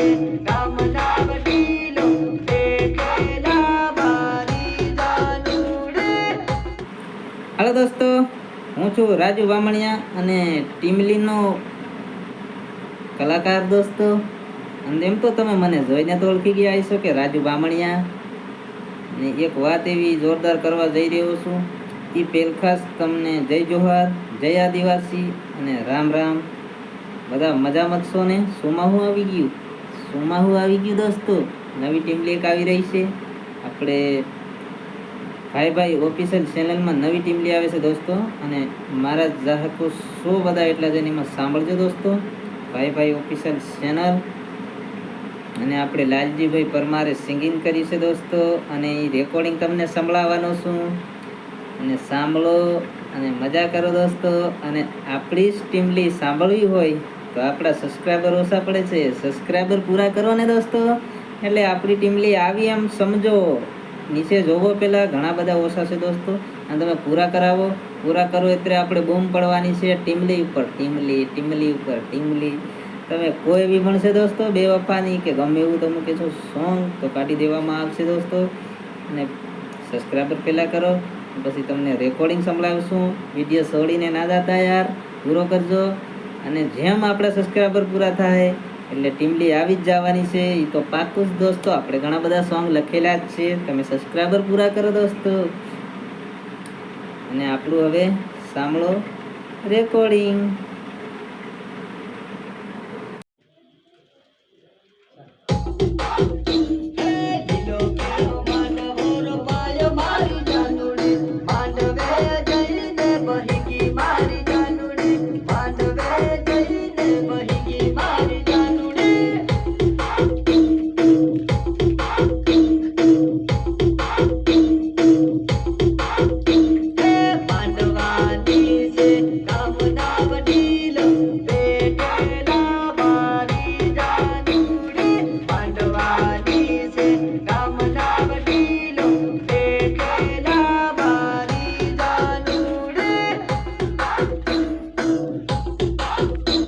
ગામના વડીલો દેખેલા મારી જાનુડે. હાલો દોસ્તો, હું છું રાજુ બામણિયા અને ટીમલીનો કલાકાર દોસ્તો. અને એમ તો તમે મને જોઈને તો ઓળખી ગયા હશો કે રાજુ બામણિયા. ને એક વાત એવી જોરદાર કરવા જઈ રહ્યો છું. એ પેલખાસ તમને જય જોહાર, જય આદિવાસી અને રામ રામ. બધા મજામાં છો ને? સોમાહુ આવી ગયું, સોમાહુ આવી ગયું દોસ્તો. નવી ટીમલી એક આવી રહી છે. આપણે ભાઈ ઓફિશિયલ ચેનલમાં નવી ટીમલી આવે છે દોસ્તો. અને મારા ચાહકો બધા એટલા જઈને એમાં સાંભળજો દોસ્તો. ભાઈ ઓફિશિયલ ચેનલ. અને આપણે લાલજીભાઈ પરમારે સિંગિંગ કરી છે દોસ્તો. અને એ રેકોર્ડિંગ તમને સંભળાવવાનો છું. અને સાંભળો અને મજા કરો દોસ્તો. અને આપણી જ ટીમલી સાંભળવી હોય તો આપણા સબસ્ક્રાઈબર ઓછા પડે છે. સબસ્ક્રાઈબર પૂરા કરો ને દોસ્તો, એટલે આપણી ટીમલી આવી એમ સમજો. નીચે જોવો પહેલાં ઘણા બધા ઓછા છે દોસ્તો, અને તમે પૂરા કરાવો. પૂરા કરો એટલે આપણે બૂમ પડવાની છે ટીમલી ઉપર, ટીમલી ઉપર ટીમલી. તમે કોઈ બી ભણશે દોસ્તો બેવફાની કે ગમે એવું તમે કહેશો સોંગ તો કાઢી દેવામાં આવશે દોસ્તો. અને સબસ્ક્રાઈબર પહેલાં કરો, પછી તમને રેકોર્ડિંગ સંભળાવીશું. વિડીયો છોડીને ના જતા યાર, પૂરો કરજો. અને જેમ આપણા સબસ્ક્રાઈબર પૂરા થાય એટલે ટીમલી આવી જ જવાની છે. એ તો પાકું જ દોસ્તો. આપણે ઘણા બધા સોંગ લખેલા જ છે. તમે સબસ્ક્રાઈબર પૂરા કરો દોસ્તો. અને આપણું હવે સાંભળો રેકોર્ડિંગ.